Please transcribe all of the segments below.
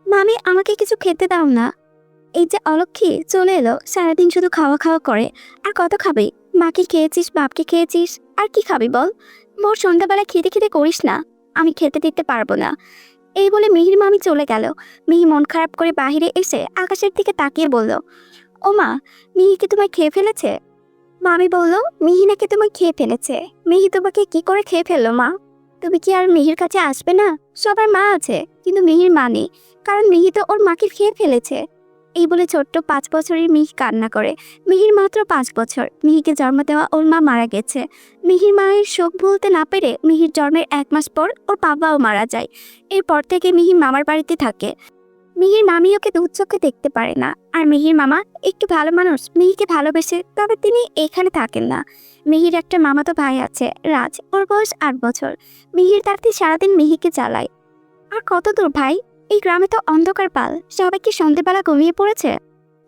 মামি আমাকে কিছু খেতে দাও না। এই যে অলক্ষী চলে এলো, সারাদিন শুধু খাওয়া খাওয়া করে। আর কত খাবি? মাকে খেয়েছিস, বাপকে খেয়েছিস, আর কি খাবি বল? মোর সন্ধ্যাবেলা খেতে খেতে করিস না, আমি খেতে দিতে পারবো না। এই বলে মিহির মামি চলে গেল। মিহি মন খারাপ করে বাহিরে এসে আকাশের দিকে তাকিয়ে বলল, ও মা, মিহি কি তোমায় খেয়ে ফেলেছে? মামি বলল, মিহি নাকি তোমায় খেয়ে ফেলেছে। মিহি তোমাকে কি করে খেয়ে ফেললো মা? তুমি কি আর মিহির কাছে আসবে না? সবার মা আছে, কিন্তু মিহির মা নেই, কারণ মিহি তো ওর মাকে খেয়ে ফেলেছে। এই বলে ছোট্ট 5 বছরের মিহি কান্না করে। মিহির মাত্র 5 বছর, মিহিকে জন্ম দেওয়া ওর মা মারা গেছে। মিহির মায়ের শোক ভুলতে না পেরে মিহির জন্মের 1 মাস পর ওর বাবাও মারা যায়। এরপর থেকে মিহি মামার বাড়িতে থাকে। মিহির মামি ওকে দু চোখে দেখতে পারে না। আর মিহির মামা একটু ভালো মানুষ, মিহিকে ভালোবেসে, তবে তিনি এখানে থাকেন না। মিহির একটা মামাতো ভাই আছে, রাজ, ওর বয়স 8 বছর। মিহির তাতে সারাদিন মিহিকে চালায়। আর কত দূর ভাই? এই গ্রামে তো অন্ধকার পাল, সবাই কি সন্ধেবেলা ঘুমিয়ে পড়েছে?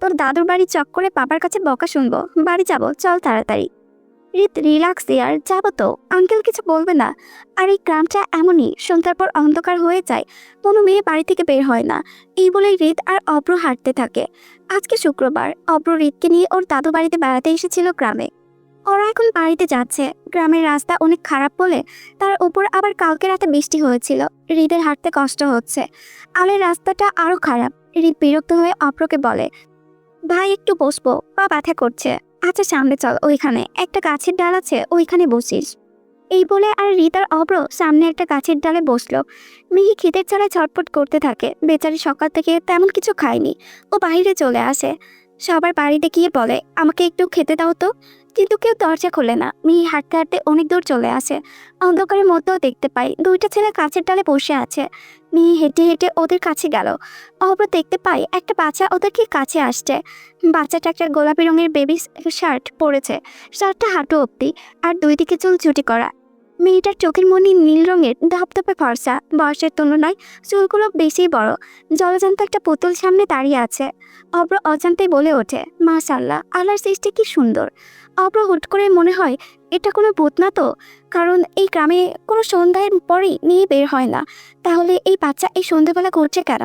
তোর দাদুর বাড়ি চক করে বাবার কাছে বকা শুনবো, বাড়ি যাবো, চল তাড়াতাড়ি। রিল্যাক্স ইয়ার, যাবো তো, আঙ্কেল কিছু বলবে না। আর এই গ্রামটা এমনই, সন্ধ্যার পর অন্ধকার হয়ে যায়, কোনো মেয়ে বাড়ি থেকে বের হয় না। এই বলে হৃদ আর অব্র হাঁটতে থাকে। আজকে শুক্রবার, অব্র হৃদকে নিয়ে ওর দাদু বাড়িতে বেড়াতে এসেছিল গ্রামে। ওরা এখন বাড়িতে যাচ্ছে। গ্রামের রাস্তা অনেক খারাপ বলে তার উপর আবার কালকে রাতে বৃষ্টি হয়েছিল। হৃদের হাঁটতে কষ্ট হচ্ছে। আলের রাস্তাটা আরো খারাপ। হৃদ বিরক্ত হয়ে অব্রকে বলে, ভাই একটু বসবো, পা ব্যথা করছে। আচ্ছা সামনে চল, ওইখানে একটা গাছের ডাল আছে, ওইখানে বসিস। এই বলে আর হৃদ আর অব্র সামনে একটা গাছের ডালে বসলো। মিহি খিদের ছাড়া ছটফট করতে থাকে। বেচারি সকাল থেকে তেমন কিছু খায়নি। ও বাইরে চলে আসে। সবার বাড়িতে গিয়ে বলে, আমাকে একটু খেতে দাও তো। কিন্তু কেউ দরজা খোলে না। মিহি হাঁটতে হাঁটতে অনেক দূর চলে আসে। অন্ধকারের মধ্যেও দেখতে পাই দুইটা ছেলে গাছের ডালে বসে আছে। মিহি হেঁটে হেঁটে ওদের কাছে গেল। অব্র দেখতে পাই একটা বাচ্চা ওদেরকে কাছে আসছে। বাচ্চাটা একটা গোলাপি রঙের বেবি শার্ট পরেছে। শার্টটা হাঁটু অব্দি, আর দুই দিকে চুল ছুটি করা। মেয়েটার চোখের মনি নীল রঙের, ধপধপে ফর্সা, বয়সের তুলনায় চুলগুলো বেশি বড়। জলজান্ত একটা পুতুল সামনে দাঁড়িয়ে আছে। অব্র অজান্তেই বলে ওঠে, মাশাআল্লাহ, আল্লাহর সৃষ্টি কি সুন্দর। অব্র হুট করে মনে হয় এটা কোনো ভূত না তো, কারণ এই গ্রামে কোনো সন্ধ্যার পরেই মেয়ে বের হয় না। তাহলে এই বাচ্চা এই সন্ধ্যাবেলা করছে কেন?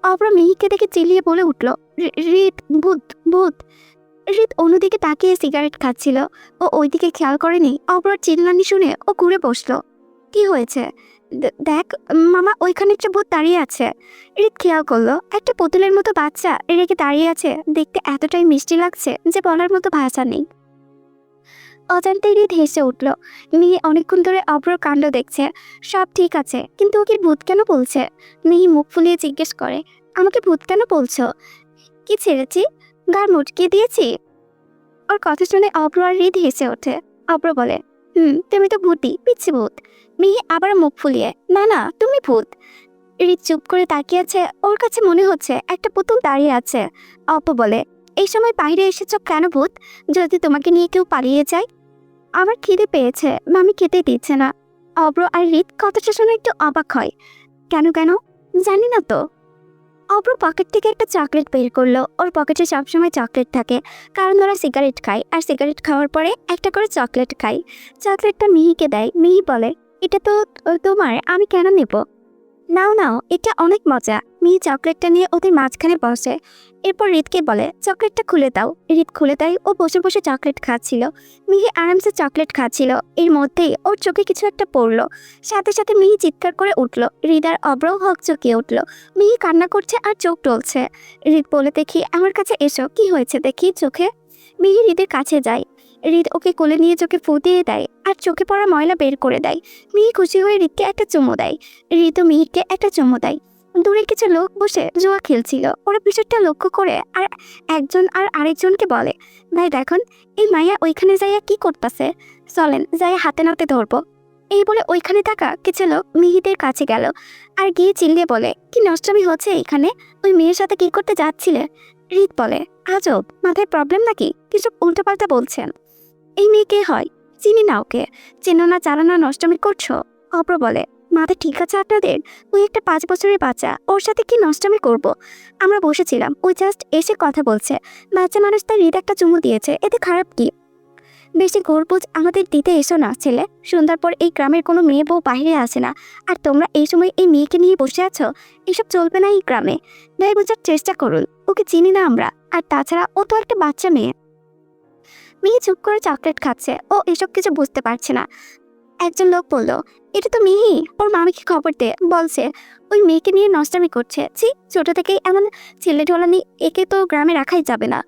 অব্র মেহিকে দেখে চিল্লিয়ে বলে উঠল, রিত, ভূত, ভূত। হৃদ অন্যদিকে তাকিয়ে সিগারেট খাচ্ছিল। ও ওইদিকে খেয়াল করেনি। অব্রর চিল্লানি শুনে ও ঘুরে বসলো। কি হয়েছে? দেখ মামা, ওইখানে একটা ভূত দাঁড়িয়ে আছে। হৃদ খেয়াল করলো একটা পুতুলের মতো বাচ্চা রেখে দাঁড়িয়ে আছে। দেখতে এতটাই মিষ্টি লাগছে যে বলার মতো ভাষা নেই। অজান্তে হৃদ হেসে উঠল। মিহি অনেকক্ষণ ধরে অব্রর কাণ্ড দেখছে। সব ঠিক আছে, কিন্তু ওকে ভূত কেন বলছে? মিহি মুখ ফুলিয়ে জিজ্ঞেস করে, আমাকে ভূত কেন বলছো? কি ছেড়েছি? গার মুটকে দিয়েছি? ওর কথা শুনে অব্র আর হৃদ হেসে ওঠে। অব্র বলে, তুমি তো ভূতই, পিচ্ছি ভূত। মিহি আবার মুখ ফুলিয়ে, না না, তুমি ভূত। হৃদ চুপ করে তাকিয়ে আছে। ওর কাছে মনে হচ্ছে একটা পুতুল দাঁড়িয়ে আছে। অব্র বলে, এই সময় বাইরে এসেছ কেন ভূত? যদি তোমাকে নিয়ে কেউ পালিয়ে যায়? আমার খিদে পেয়েছে, মামি খেতে দিচ্ছে না। অব্র আর হৃদ কথাটা শুনে একটু অবাক হয়। কেন কেন? জানি না তো। অব্র পকেট থেকে একটা চকলেট বের করলো। ওর পকেটে সবসময় চকলেট থাকে, কারণ ওরা সিগারেট খায়, আর সিগারেট খাওয়ার পরে একটা করে চকলেট খায়। চকলেটটা মিহিকে দেয়। মিহি বলে, এটা তো তোমার, আমি কেন নেব? নাও নাও, এটা অনেক মজা। মিহি চকলেটটা নিয়ে ওদের মাঝখানে বসে। এরপর হৃদকে বলে, চকলেটটা খুলে দাও। হৃদ খুলে দেয়। ও বসে বসে চকলেট খাচ্ছিল। মিহি আরামসে চকলেট খাচ্ছিল। এর মধ্যেই ওর চোখে কিছু একটা পড়লো। সাথে সাথে মিহি চিৎকার করে উঠলো। হৃদ আর অব্রও হকচকিয়ে উঠলো। মিহি কান্না করছে আর চোখ টলছে। হৃদ বলে, দেখি আমার কাছে এসো, কি হয়েছে দেখি চোখে। মিহি হৃদের কাছে যায়। হৃদ ওকে কোলে নিয়ে চোখে ফু দিয়ে দেয় আর চোখে পড়া ময়লা বের করে দেয়। মিহি খুশি হয়ে হৃদকে একটা চুমু দেয়। হৃদও মিহিকে একটা চুমু দেয়। দূরে কিছু লোক বসে জুয়া খেলছিল। ওরা বিষয়টা লক্ষ্য করে আর একজন আর আরেকজনকে বলে, ভাই দেখুন, এই মাইয়া ওইখানে যাইয়া কি করতেছে, চলেন যাইয়া হাতে নাতে ধরবো। এই বলে ওইখানে থাকা কিছু লোক মিহিদের কাছে গেল আর গিয়ে চিল্লিয়ে বলে, কি নষ্টমী হচ্ছে এখানে? ওই মেয়ের সাথে কি করতে যাচ্ছিলে? হৃদ বলে, আজব, মাথায় প্রবলেম নাকি? কিছু উল্টোপাল্টা বলছেন। এই মেয়ে কে হয়? চিনি না ওকে। চেনো না, চালানো, নষ্টমী করছো? অব্র বলে, মাথা ঠিক আছে আপনাদের? ওই একটা 5 বছরের বাচ্চা, ওর সাথে কি নষ্টমী করব? আমরা বসেছিলাম, ওই জাস্ট এসে কথা বলছে। বাচ্চা মানুষ, তার হৃদ একটা চুমু দিয়েছে, এতে খারাপ কি? বেশি গর্বুজ আমাদের দিতে এসো না ছেলে। সন্ধ্যার পর এই গ্রামের কোনো মেয়ে বউ বাইরে আসে না, আর তোমরা এই সময় এই মেয়েকে নিয়ে বসে আছো। এসব চলবে না এই গ্রামে। ভাই বোঝার চেষ্টা করুন, ওকে চিনি না আমরা। আর তাছাড়া ও তো একটা বাচ্চা মেয়ে। মেয়ে চুপ করে চকলেট খাচ্ছে, ও এসব কিছু বুঝতে পারছে না। একজন লোক বলল, এটা তো মিহি, ওর মামিকে খবর দে, বলছে ওই মেয়েকে নিয়ে নষ্টামি করছে। ছি, ছোট থেকেই এমন ছেলে ঢোলানি, একে তো গ্রামে রাখাই যাবে না।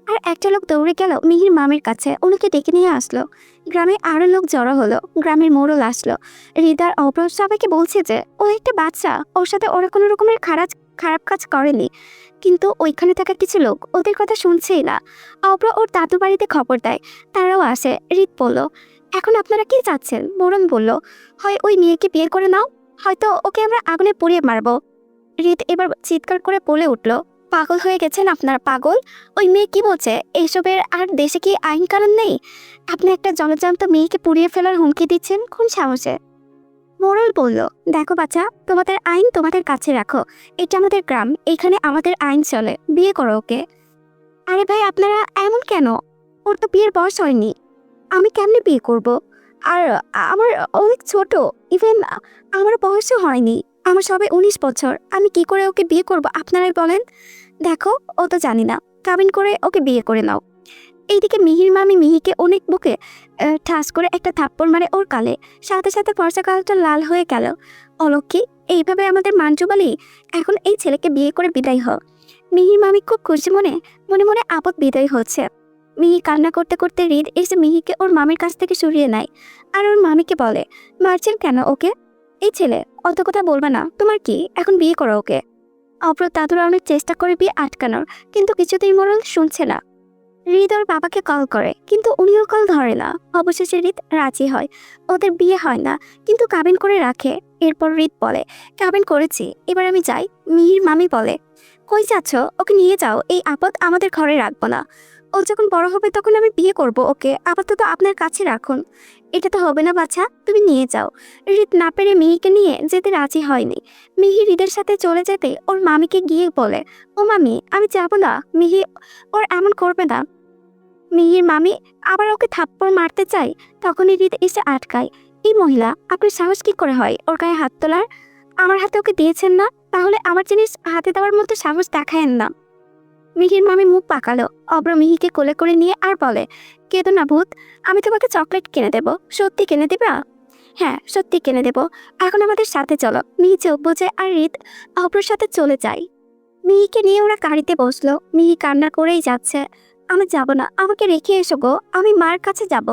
আর একটা লোক দৌড়ে গেল মিহির মামির কাছে, ওনাকে ডেকে নিয়ে আসলো। গ্রামে আরো লোক জড়ো হলো, গ্রামের মোড়ল আসলো। হৃদয় অপর সবাইকে বলছে যে ও একটা বাচ্চা, ওর সাথে ওরা কোনো রকমের খারাপ কাজ করেনি। কিন্তু ওইখানে থাকা কিছু লোক ওদের কথা শুনছেই না। অপ্র ওর দাদু বাড়িতে খবর দেয়, তারাও আসে। হৃদ বলল, এখন আপনারা কি চাচ্ছেন? মোড়ল বলল, হয় ওই মেয়েকে বিয়ে করে নাও, হয়তো ওকে আমরা আগুনে পুড়িয়ে মারবো। হৃদ এবার চিৎকার করে বলে উঠল, পাগল হয়ে গেছেন আপনারা? পাগল? ওই মেয়ে কি বলছে? এইসবের আর দেশে কি আইন কানুন নেই? আপনি একটা জলজান্ত মেয়েকে পুড়িয়ে ফেলার হুমকি দিচ্ছেন কোন সাহসে? মোড়ল বলল, দেখো বাচ্চা, তোমাদের আইন তোমাদের কাছে রাখো। এটা আমাদের গ্রাম, এখানে আমাদের আইন চলে। বিয়ে করো ওকে। আরে ভাই, আপনারা এমন কেন? ওর তো বিয়ের বয়স হয়নি। আমি কেমনে বিয়ে করব? আর আমার অনেক ছোট, ইভেন আমার বয়সও হয়নি। আমার সবে 19 বছর। আমি কি করে ওকে বিয়ে করব আপনারাই বলেন। দেখো, ও তো জানি না, কাবিন করে ওকে বিয়ে করে নাও। এইদিকে মিহির মামি মিহিকে অনেক বুকে ঠাস করে একটা থাপ্পড় মারে ওর গালে। সাথে সাথে ফর্সা গালটা লাল হয়ে গেল। অলক্ষী, এইভাবে আমাদের মানজুবালি, এখন এই ছেলেকে বিয়ে করে বিদায় হ। মিহির মামি খুব খুশি মনে মনে মনে আপদ বিদায় হচ্ছে। মিহি কান্না করতে করতে হৃদ এসে মিহিকে ওর মামির কাছ থেকে সরিয়ে নেয়। আর ওর মামিকে বলে, মারছেন কেন ওকে? এই ছেলে, অত কথা বলবে না। তোমার কি, এখন বিয়ে করো ওকে। অপ্র দাদুরা অনেক চেষ্টা করে বিয়ে আটকানোর, কিন্তু কিছুতেই মোড়ল শুনছে না। হৃদ ওর বাবাকে কল করে, কিন্তু উনিও কল ধরে না। অবশেষে হৃদ রাজি হয়। ওদের বিয়ে হয় না, কিন্তু কাবিন করে রাখে। এরপর হৃদ বলে, কাবিন করেছি, এবার আমি যাই। মিহির মামি বলে, কই যাচ্ছ? ওকে নিয়ে যাও, এই আপদ আমাদের ঘরে রাখবো না। ও যখন বড় হবে তখন আমি বিয়ে করব ওকে, আপাতত আপনার কাছে রাখুন। এটা তো হবে না বাচ্চা, তুমি নিয়ে যাও। হৃদ না পেরে মিহিকে নিয়ে যেতে রাজি হয়নি। মিহি হৃদের সাথে চলে যেতে ওর মামিকে গিয়ে বলে, ও মামি, আমি যাব না। মিহি ওর এমন করবে না। মিহির মামি আবার ওকে থাপ্পড় মারতে চায়, তখনই হৃদ এসে আটকায়। এই মহিলা, আপনার সাহস কি করে হয় ওর গায়ে হাত তোলার? আমার হাতে ওকে দিয়েছেন না, তাহলে আমার জিনিস হাতে দেওয়ার মতো সাহস দেখায়েন না। মিহির মামি মুখ পাকালো। অব্র মিহিকে কোলে করে নিয়ে আর বলে, কেঁদো না ভূত, আমি তোমাকে চকলেট কিনে দেবো। সত্যি কিনে দিবা? হ্যাঁ, সত্যি কিনে দেবো। এখন আমাদের সাথে চলো। মিহি চোখ বোঝে আর হৃদ অব্রর সাথে চলে যায়। মিহিকে নিয়ে ওরা গাড়িতে বসলো। মিহি কান্না করেই যাচ্ছে, আমি যাব না, আমাকে রেখে এসো গো, আমি মার কাছে যাব।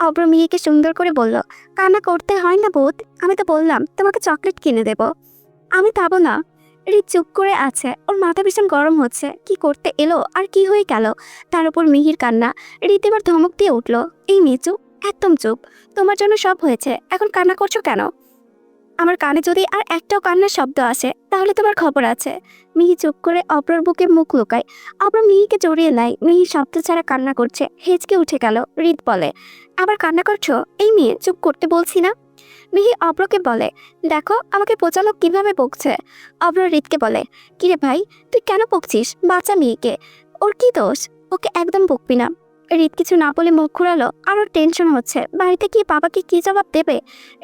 অব্র মিহিকে সুন্দর করে বলল, কান্না করতে হয় না ভূত, আমি তো বললাম তোমাকে চকলেট কিনে দেব। আমি যাবো না। হৃদ চুপ করে আছে, ওর মাথা ভীষণ গরম হচ্ছে। কি করতে এলো আর কি হয়ে গেল? তার উপর মিহির কান্না। হৃদ এবার ধমক দিয়ে উঠল, এই মেয়ে চুপ, একদম চুপ। তোমার জন্য সব হয়েছে, এখন কান্না করছো কেন? আমার কানে যদি আর একটাও কান্নার শব্দ আসে তাহলে তোমার খবর আছে। মিহি চুপ করে অপর বুকে মুখ লুকায়। অপর মিহিকে জড়িয়ে নেয়। মিহি শব্দ ছাড়া কান্না করছে, হেঁচকে উঠে গেল। হৃদ বলে, আবার কান্না করছো? এই মেয়ে, চুপ করতে বলছি না। মিহি অব্রকে বলে, দেখো আমাকে পোচালো কিভাবে বকছে। অব্র হৃদকে বলে, কিরে ভাই, তুই কেন বকছিস বাচ্চা মেয়েকে? ওর কি দোষ? ওকে একদম বকবি না। হৃদ কিছু না বলে মুখ ঘুরালো। আর ওর টেনশন হচ্ছে, বাড়িতে কি বাবাকে কি জবাব দেবে।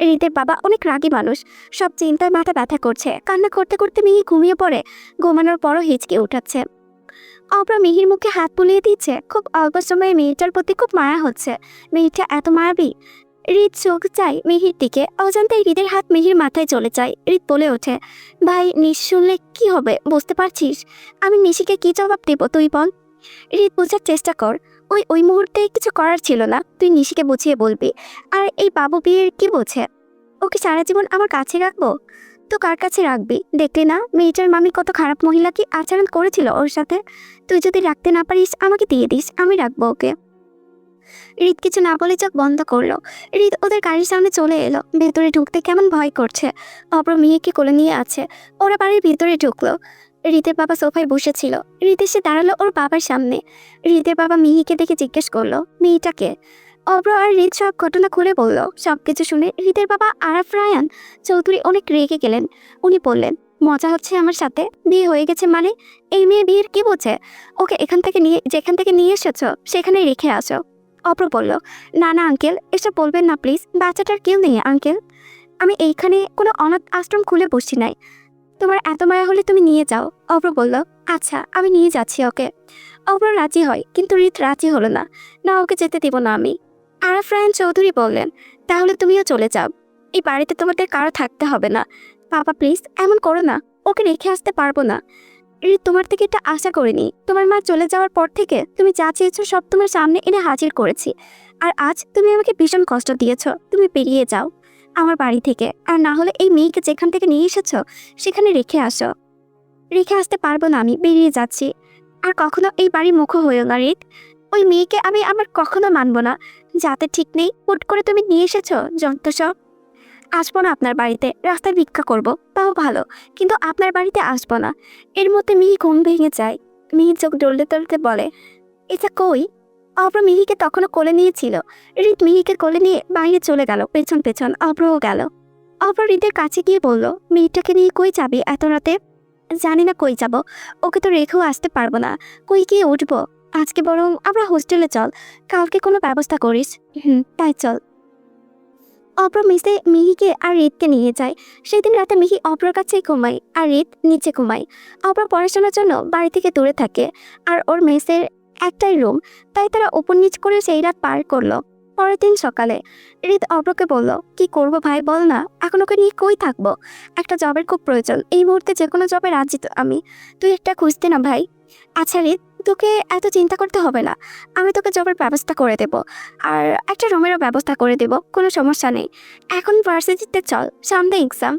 হৃদের বাবা অনেক রাগী মানুষ, সব চিন্তায় মাথা ব্যথা করছে। কান্না করতে করতে মিহি ঘুমিয়ে পড়ে। ঘুমানোর পরও হিচকে উঠাচ্ছে। অব্র মিহির মুখে হাত বুলিয়ে দিচ্ছে। খুব অল্প সময়ে মেয়েটার প্রতি খুব মায়া হচ্ছে। মেয়েটা এত মায়াবী। হৃদ চোখ চাই মিহির দিকে, অজান্তে হৃদের হাত মিহির মাথায় চলে যায়। হৃদ বলে ওঠে, ভাই, নিশি শুনলে কি হবে বুঝতে পারছিস? আমি নিশিকে কি জবাব দেব তুই বল। হৃদ বোঝার চেষ্টা কর, ওই ওই মুহূর্তে কিছু করার ছিল না, তুই নিশিকে বুঝিয়ে বলবি। আর এই বাবু বিয়ের কি বোঝে? ওকে সারা জীবন আমার কাছে রাখবো? তো কার কাছে রাখবি? দেখলি না মেয়েটার মামি কত খারাপ মহিলা কি আচরণ করেছিল ওর সাথে। তুই যদি রাখতে না পারিস আমাকে দিয়ে দিস, আমি রাখবো ওকে। হৃদ কিছু না বলে চোখ বন্ধ করলো। হৃদ ওদের গাড়ির সামনে চলে এলো। ভেতরে ঢুকতে কেমন ভয় করছে। অপর মেয়েকে কোলে নিয়ে আছে। ওরা বাড়ির ভিতরে ঢুকলো। হৃদের বাবা সোফায় বসেছিল। হৃদ এসে দাঁড়ালো ওর বাবার সামনে। হৃদের বাবা মিহিকে দেখে জিজ্ঞেস করলো, মেয়েটাকে? অব্র আর হৃদ সব ঘটনা খুলে বলল। সবকিছু শুনে হৃদের বাবা আরাফ রায়ান চৌধুরী অনেক রেগে গেলেন। উনি বললেন, মজা হচ্ছে আমার সাথে? বিয়ে হয়ে গেছে মানে? এই মেয়ে বিয়ের কি বোঝে? ওকে যেখান থেকে নিয়ে এসেছো সেখানেই রেখে আসো। অপ্র বলল, না না আঙ্কেল, এসব বলবেন না প্লিজ, বাচ্চাটার কেউ নেই আঙ্কেল। আমি এইখানে কোনো অনাথ আশ্রম খুলে বসছি নাই। তোমার এত মায়া হলে তুমি নিয়ে যাও। অপ্র বলল, আচ্ছা আমি নিয়ে যাচ্ছি ওকে। অপ্র রাজি হয়, কিন্তু রিত রাজি হলো না। না, ওকে যেতে দিব না আমি। আরাফ রায়ান চৌধুরী বললেন, তাহলে তুমিও চলে যাও, এই বাড়িতে তোমাদের কারো থাকতে হবে না। বাবা প্লিজ এমন করো না, ওকে রেখে আসতে পারবো না। রিত তোমার থেকে এটা আশা করিনি। তোমার মা চলে যাওয়ার পর থেকে তুমি যা চেয়েছো সব তোমার সামনে এনে হাজির করেছি, আর আজ তুমি আমাকে ভীষণ কষ্ট দিয়েছো। তুমি বেরিয়ে যাও আমার বাড়ি থেকে, আর না হলে এই মেয়েকে যেখান থেকে নিয়ে এসেছো সেখানে রেখে আসো। রেখে আসতে পারবো না, আমি বেরিয়ে যাচ্ছি। আর কখনো এই বাড়ি মুখো হয়েও না রিত। ওই মেয়েকে আমি আমার কখনো মানবো না। যাতে ঠিক নেই, হুট করে তুমি নিয়ে এসেছো যত সব। আসবো না আপনার বাড়িতে, রাস্তায় ভিক্ষা করব তাও ভালো, কিন্তু আপনার বাড়িতে আসবো না। এর মধ্যে মিহি ঘুম ভেঙে যায়। মিহি চোখ ডলতে ডলতে বলে, এটা কই? অব্র মিহিকে তখনও কোলে নিয়েছিল। রিত মিহিকে কোলে নিয়ে বাইরে চলে গেল, পেছন পেছন অব্রও গেল। অব্র রিতের কাছে গিয়ে বলল, মেয়েটাকে নিয়ে কই যাবি এত রাতে? জানি না কই যাব, ওকে তো রেখেও আসতে পারবো না। কই গিয়ে উঠবো? আজকে বরং আমরা হোস্টেলে চল, কালকে কোনো ব্যবস্থা করিস। তাই চল। অব্র মিসে মিহিকে আর রিতকে নিয়ে যায়। সেদিন রাতে মিহি অব্রর কাছেই ঘুমায়, আর রিত নিচে ঘুমায়। অব্র পড়াশোনার জন্য বাড়ি থেকে দূরে থাকে, আর ওর মেসের একটাই রুম, তাই তারা উপর নিচ করে সেই রাত পার করলো। পরের দিন সকালে রিত অব্রকে বলল, কি করব ভাই বল না, এখন ওকে নিয়ে কই থাকবো? একটা জবের খুব প্রয়োজন, এই মুহূর্তে যে কোনো জবে রাজি তো আমি। তুই একটা খুঁজতে না ভাই। আচ্ছা রিত, তোকে এত চিন্তা করতে হবে না, আমি তোকে জবের ব্যবস্থা করে দেব, আর একটা রুমেরও ব্যবস্থা করে দেব, কোনো সমস্যা নেই। এখন ভার্সিটিতে চল, সামনে এক্সাম।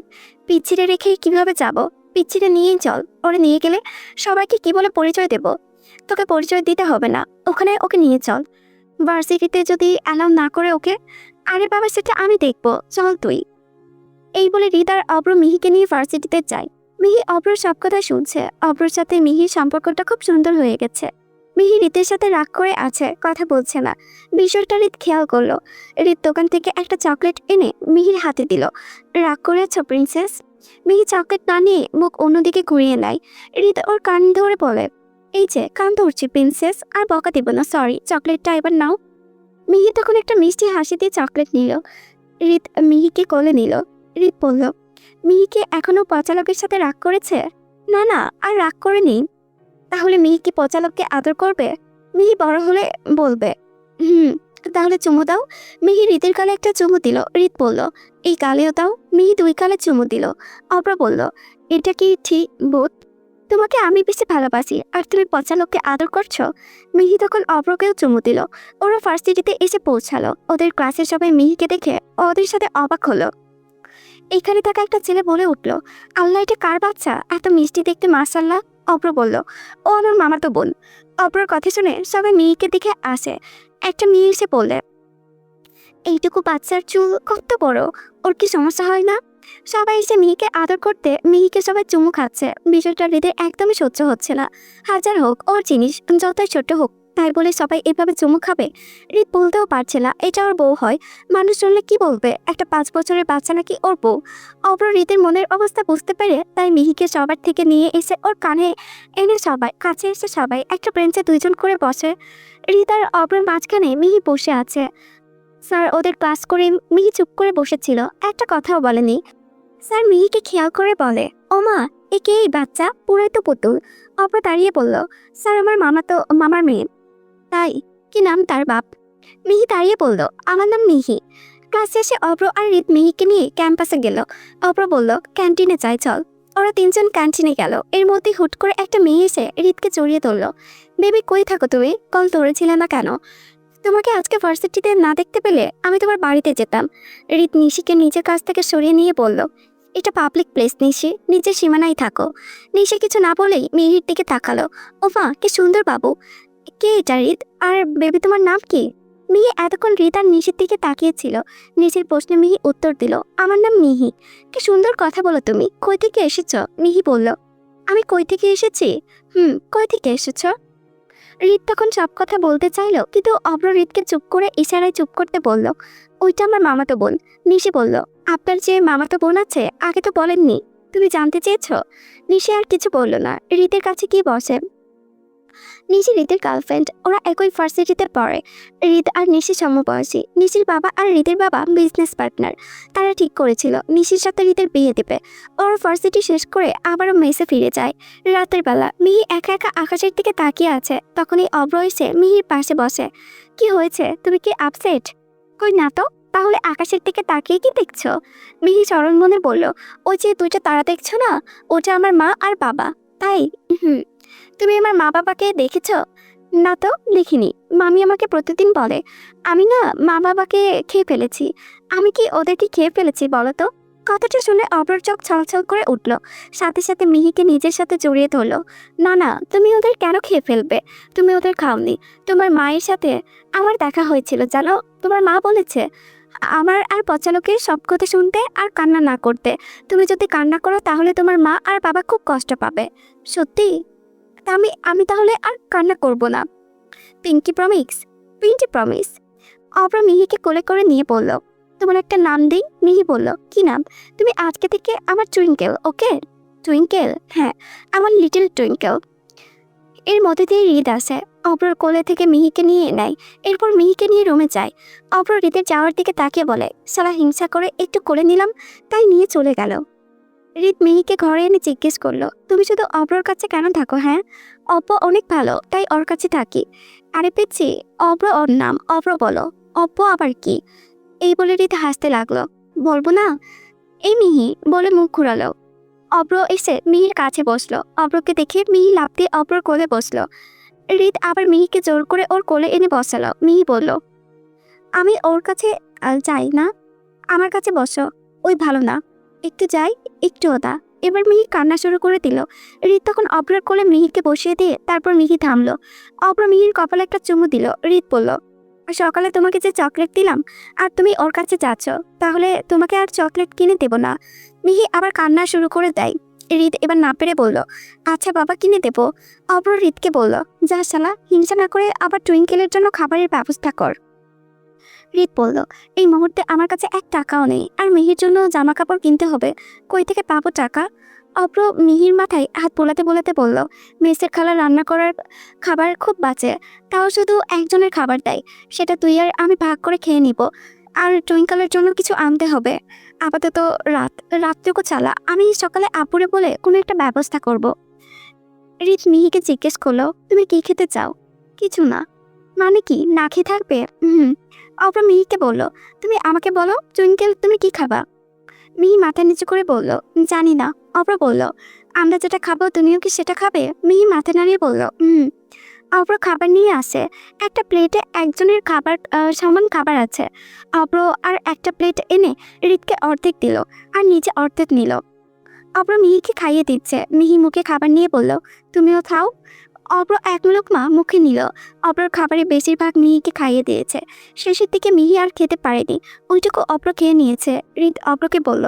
পিচ্ছিরে রেখে কিভাবে যাব? পিচ্ছিরে নিয়েই চল, ওরে নিয়ে গেলে সবাইকে কি বলে পরিচয় দেব? তোকে পরিচয় দিতে হবে না, ওখানে ওকে নিয়ে চল। ভার্সিটিতে যদি অ্যালাউ না করে ওকে, আরে বাবা সেটা আমি দেখব, চল তুই। এই বলে রিত আর অব্র মিহিকে নিয়ে ভার্সিটিতে যায়। মিহি অব্রর সব কথা শুনছে। অব্রর সাথে মিহির সম্পর্কটা খুব সুন্দর হয়ে গেছে। মিহি রিতের সাথে রাগ করে আছে, কথা বলছে না। বিষয়টা রিত খেয়াল করলো। রিত দোকান থেকে একটা চকলেট এনে মিহির হাতে দিল। রাগ করে আছো প্রিন্সেস? মিহি চকলেট না নিয়ে মুখ অন্যদিকে ঘুরিয়ে নেয়। রিত ওর কান ধরে বলে, এই যে কান ধরছি প্রিন্সেস, আর বকা দেব না, সরি, চকলেটটা এবার নাও। মিহি তখন একটা মিষ্টি হাসি দিয়ে চকলেট নিল। রিত মিহিকে কোলে নিল। রিত বলল, মিহিকে এখনো পচা লোকের সাথে রাগ করেছে? না না, আর রাগ করেনি। তাহলে মিহি কি পচা লোককে আদর করবে? মিহি বড় হলে বলবে। হুম, তাহলে চুমু দাও। মিহি রিতের গালে একটা চুমু দিল। রিত বলল, এই গালেও দাও। মিহি দুই গালে চুমু দিল। অব্র বলল, এটা কি ঠিক বোধ? তোমাকে আমি বেশি ভালোবাসি, আর তুমি পচা লোককে আদর করছো? মিহি তখন অব্রকেও চুমু দিল। ওরা ভার্সিটিতে এসে পৌঁছালো। ওদের ক্লাসের সবাই মিহিকে দেখে ওদের সাথে অবাক হলো। এখানে থাকা একটা ছেলে বলে উঠল, আল্লাহ, এটা কার বাচ্চা, এত মিষ্টি দেখতে মাশাআল্লাহ। অব্র বলল, ও আমার মামাতো বোন। অব্রর কথা শুনে সবাই মিহিকে দেখে আসে। একটা মেয়ে এসে বললে, এইটুকু বাচ্চার চুল কত বড়, ওর কি সমস্যা হয় না? সবাই এসে মিহিকে আদর করতে মিহিকে সবাই চুমু খাচ্ছে। বিষয়টা হৃদয় একদমই সহ্য হচ্ছে না। হাজার হোক ওর জিনিস, যতই ছোট হোক, তাই বলে সবাই এভাবে চুমু খাবে? হৃদ বলতেও পারছে না এটা ওর বউ হয়। মানুষ শুনলে কি বলবে, একটা 5 বছরের বাচ্চা নাকি ওর বউ। অব্র হৃদের মনের অবস্থা বুঝতে পেরে তাই মিহিকে সবার থেকে নিয়ে এসে ওর কানে এনে সবাই কাছে এসে সবাই একটা বেঞ্চে দুইজন করে বসে। হৃদ আর অব্রের মাঝখানে মিহি বসে আছে। স্যার ওদের ক্লাস করে মিহি চুপ করে বসেছিল, একটা কথাও বলেনি। স্যার মিহিকে খেয়াল করে বলে, ও মা, এ কে এই বাচ্চা, পুরাই তো পুতুল। অব্র দাঁড়িয়ে বলল, স্যার আমার মামার মেয়ে। তাই? কি নাম তার বাপ? মিহি দাঁড়িয়ে বলল, আমার নাম মিহি। ক্লাসে এসে অব্র আর রিত মিহিকে নিয়ে ক্যাম্পাসে গেল। অব্র বলল, ক্যান্টিনে যাই চল। ওরা তিনজন ক্যান্টিনে গেল। এর মধ্যে হুট করে একটা মেয়ে এসে রিতকে জড়িয়ে ধরল। বেবি কই থাকো তুমি, কল ধরেছিলে না কেন? তোমাকে আজকে ভার্সিটিতে না দেখতে পেলে আমি তোমার বাড়িতে যেতাম। রিত নিশিকে নিজের কাছ থেকে সরিয়ে নিয়ে বলল, এটা পাবলিক প্লেস নিশি, নিজের সীমানায় থাকো। নিশি কিছু না বলেই মিহির দিকে তাকালো। ওমা, কি সুন্দর বাবু। কে এটা রিত? আর বেবি তোমার নাম কি? মিহি এতক্ষণ রিত আর নিশির দিকে তাকিয়েছিল। নিশির প্রশ্নে মিহি উত্তর দিল, আমার নাম মিহি। কি সুন্দর কথা বলো তুমি, কই থেকে এসেছ? মিহি বলল, আমি কই থেকে এসেছি? কই থেকে এসেছ? রিত তখন সব কথা বলতে চাইল, কিন্তু অব্র রিতকে চুপ করে ইশারায় চুপ করতে বলল, ওইটা আমার মামাতো বোন। নিশি বলল, আপনার যে মামাতো বোন আছে আগে তো বলেননি, তুমি জানতে চেয়েছ? নিশি আর কিছু বলল না, রিতের কাছে গিয়ে বসে। নিশি হৃদের গার্লফ্রেন্ড, ওরা একই ভার্সিটিতে পড়ে। হৃদ আর নিশি সমবয়সী। নিশির বাবা আর হৃদের বাবা বিজনেস পার্টনার। তারা ঠিক করেছিল নিশির সাথে হৃদের বিয়ে দেবে। ওর ভার্সিটি শেষ করে আবারও মেসে ফিরে যায়। রাতের বেলা মিহি একা একা আকাশের দিকে তাকিয়ে আছে, তখনই অব্র এসে মিহির পাশে বসে। কি হয়েছে, তুমি কি আপসেট? কই না তো, তাহলে আকাশের দিকে তাকিয়ে কি দেখছো? মিহি চরণ মনে বলল, ওই যে দুইটা তারা দেখছো না, ওটা আমার মা আর বাবা। তাই? হুম। তুমি আমার মা বাবাকে দেখেছো? না তো, দেখিনি। মামি আমাকে প্রতিদিন বলে আমি না মা বাবাকে খেয়ে ফেলেছি। আমি কি ওদেরকে খেয়ে ফেলেছি বলো তো? কথাটা শুনে অপর চোখ ছলছল করে উঠল। সাথে সাথে মিহিকে নিজের সাথে জড়িয়ে ধরল। না না, তুমি ওদের কেন খেয়ে ফেলবে? তুমি ওদের খাওনি। তোমার মায়ের সাথে আমার দেখা হয়েছিল জানো। তোমার মা বলেছে আমার আর পচালোকে সব কথা শুনতে আর কান্না না করতে। তুমি যদি কান্না করো তাহলে তোমার মা আর বাবা খুব কষ্ট পাবে। সত্যি? তা আমি আমি তাহলে আর কান্না করব না। Pinky promise? Pinky promise. Abhro মিহিকে কোলে করে নিয়ে বলল, তোমার একটা নাম দিই। মিহি বলল, কি নাম? তুমি আজকে থেকে আমার টুইঙ্কেল, ওকে? টুইঙ্কেল? হ্যাঁ, আমার লিটল টুইঙ্কেল। এর মধ্যে দিয়ে হৃদ আসে। অব্রর কোলে থেকে মিহিকে নিয়ে নেয়। এরপর মিহিকে নিয়ে রুমে যায়। অব্র হৃদের যাওয়ার দিকে তাকিয়ে বলে, সালা হিংসা করে একটু কোলে নিলাম, তাই নিয়ে চলে গেল। হৃদ মিহিকে ঘরে এনে জিজ্ঞেস করলো, তুমি শুধু অব্রর কাছে কেন থাকো? হ্যাঁ, অব্র অনেক ভালো, তাই ওর কাছে থাকি। আরে পেয়েছি, অব্র ওর নাম, অব্র বলো। অব্র আবার কি? এই বলে হৃদ হাসতে লাগলো। বলবো না? এই মিহি বলে মুখ ঘুরালো। অব্র এসে মিহির কাছে বসলো। অব্রকে দেখে মিহি লাফ দিয়ে অব্রর কোলে বসলো। হৃদ আবার মিহিকে জোর করে ওর কোলে এনে বসালো। মিহি বলল, আমি ওর কাছে যাই না, আমার কাছে বসো। ওই ভালো না, একটু যাই, একটু ওটা। এবার মিহি কান্না শুরু করে দিল। হৃদ তখন অব্রের কোলে মিহিকে বসিয়ে দিয়ে তারপর মিহি থামলো। অব্র মিহির কপালে একটা চুমু দিল। হৃদ বলল, সকালে তোমাকে যে চকলেট দিলাম আর তুমি ওর কাছে যাচ্ছ, তাহলে তোমাকে আর চকলেট কিনে দেব না। মিহি আবার কান্না শুরু করে দেয়। হৃদ এবার না পেরে বলল, আচ্ছা বাবা, কিনে দেব। অব্র হৃদকে বলল, যা শালা, হিংসা না করে আবার টুইঙ্কেলের জন্য খাবারের ব্যবস্থা কর। হৃদ বলল, এই মুহূর্তে আমার কাছে এক টাকাও নেই, আর মিহির জন্য জামা কাপড় কিনতে হবে। কই থেকে পাবো টাকা? অব্র মিহির মাথায় হাত বোলাতে বোলাতে বলল, মেসের খালা রান্না করার খাবার খুব বাঁচে, তাও শুধু একজনের খাবার দেয়, সেটা তুই আর আমি ভাগ করে খেয়ে নিব। আর টুইঙ্কেলের জন্য কিছু আনতে হবে। আপাতত রাতটুকু চালা, আমি সকালে আপুরে বলে কোনো একটা ব্যবস্থা করব। হৃদ মিহিকে জিজ্ঞেস করলো, তুমি কি খেতে চাও? কিছু না। মানে কি, না খেয়ে থাকবে? অব্র মিহিকে বলল, তুমি আমাকে বলো টুইঙ্কেল, তুমি কি খাবা? মিহি মাথা নিচু করে বলল, জানি না। অব্র বলল, আমরা যেটা খাবো তুমিও কি সেটা খাবে? মিহি মাথা নাড়িয়ে বলল, অব্র খাবার নিয়ে আসে। একটা প্লেটে একজনের খাবার সমান খাবার আছে। অব্র আর একটা প্লেট এনে হৃদকে অর্ধেক দিল আর নিজে অর্ধেক নিল। অব্র মিহিকে খাইয়ে দিচ্ছে। মিহি মুখে খাবার নিয়ে বলল, তুমিও খাও। অব্র এক লোকমা মুখে নিল। অব্রর খাবারের বেশিরভাগ মিহিকে খাইয়ে দিয়েছে। শেষের দিকে মিহি আর খেতে পারেনি, ওইটুকু অব্র খেয়ে নিয়েছে। হৃদ অব্রকে বলল,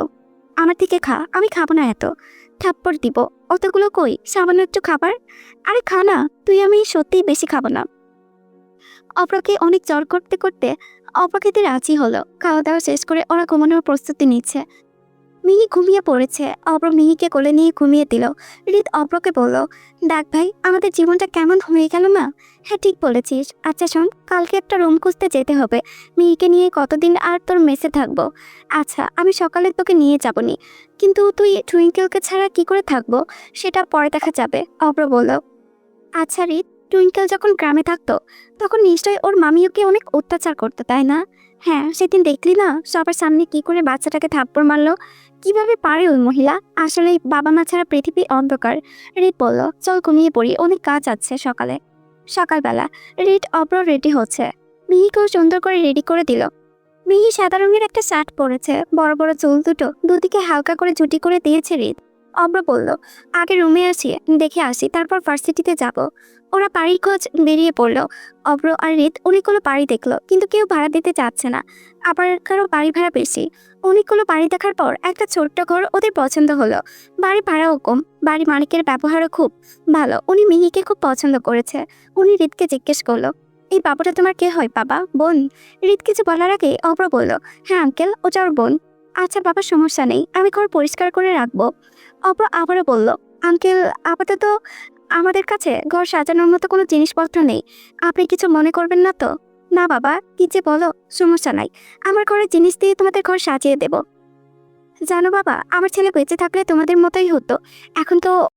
আমার থেকে খা, আমি খাবো না এত। থাপ্পড় দিব। অতগুলো কই, সামান্য একটু খাবার। আরে খা না, তুই আমি সত্যিই বেশি খাবো না। অব্রকে অনেক জোর করতে করতে অব্র খেতে রাজি হলো। খাওয়া দাওয়া শেষ করে ওরা ঘুমানোর প্রস্তুতি নিচ্ছে। মিহি ঘুমিয়ে পড়েছে। অব্র মিহিকে কোলে নিয়ে ঘুমিয়ে দিল। হৃদ অব্রকে বলল, দেখ ভাই, আমাদের জীবনটা কেমন হয়ে গেল না? হ্যাঁ, ঠিক বলেছিস। আচ্ছা শোন, কালকে একটা রুম খুঁজতে যেতে হবে। মিহিকে নিয়ে কতদিন আর তোর মেসে থাকবো? আচ্ছা, আমি সকালে তোকে নিয়ে যাবনি, কিন্তু তুই টুইঙ্কেলকে ছাড়া কি করে থাকবো সেটা পরে দেখা যাবে। অব্র বলল, আচ্ছা হৃদ, টুইঙ্কেল যখন গ্রামে থাকতো তখন নিশ্চয়ই ওর মামি ওকে অনেক অত্যাচার করতো, তাই না? হ্যাঁ, সেদিন দেখলি না সবার সামনে কি করে বাচ্চাটাকে থাপ্পড় মারলো? কিভাবে পারে ওই মহিলা? আসলে বাবা মা ছাড়া পৃথিবী অন্ধকার। হৃদ বলল, চল ঘুমিয়ে পড়ি, অনেক কাজ আছে সকালে। সকালবেলা হৃদ অব্র রেডি হচ্ছে। মিহিকেও সুন্দর করে রেডি করে দিল। মিহি সাদা রঙের একটা শার্ট পরেছে। বড় বড় চুল দুটো দুদিকে হালকা করে জুটি করে দিয়েছে হৃদ। অব্র বলল, আগে রুমে আসি, দেখে আসি, তারপর ভার্সিটিতে যাব। ওরা বাড়ির খোঁজ বেরিয়ে পড়লো। অব্র আর হৃদ অনেকগুলো বাড়ি দেখলো, কিন্তু কেউ ভাড়া দিতে চাচ্ছে না। আবার কারো বাড়ি ভাড়া বেশি। অনেকগুলো বাড়ি দেখার পর একটা ছোট্ট ঘর ওদের পছন্দ হলো। বাড়ি ভাড়াও কম, বাড়ি মালিকের ব্যবহারও খুব ভালো। উনি মিহিকে খুব পছন্দ করেছে। উনি হৃদকে জিজ্ঞেস করলো, এই বাবুটা তোমার কে হয়? বাবা, বোন? হৃদ কিছু বলার আগে অব্র বলল, হ্যাঁ আঙ্কেল, ওটা ওর বোন। আচ্ছা বাবা, সমস্যা নেই, আমি ঘর পরিষ্কার করে রাখবো। অব্র আবারও বলল, আঙ্কেল, আপাতত আমাদের কাছে ঘর সাজানোর মতো কোনো জিনিসপত্র নেই। আপনি কিছু মনে করবেন না তো? না বাবা, কি যে বলো, সমস্যা নাই। আমার ঘরের জিনিস দিয়ে তোমাদের ঘর সাজিয়ে দেব। জানো বাবা, আমার ছেলে বেঁচে থাকলে তোমাদের মতোই হতো। এখন তো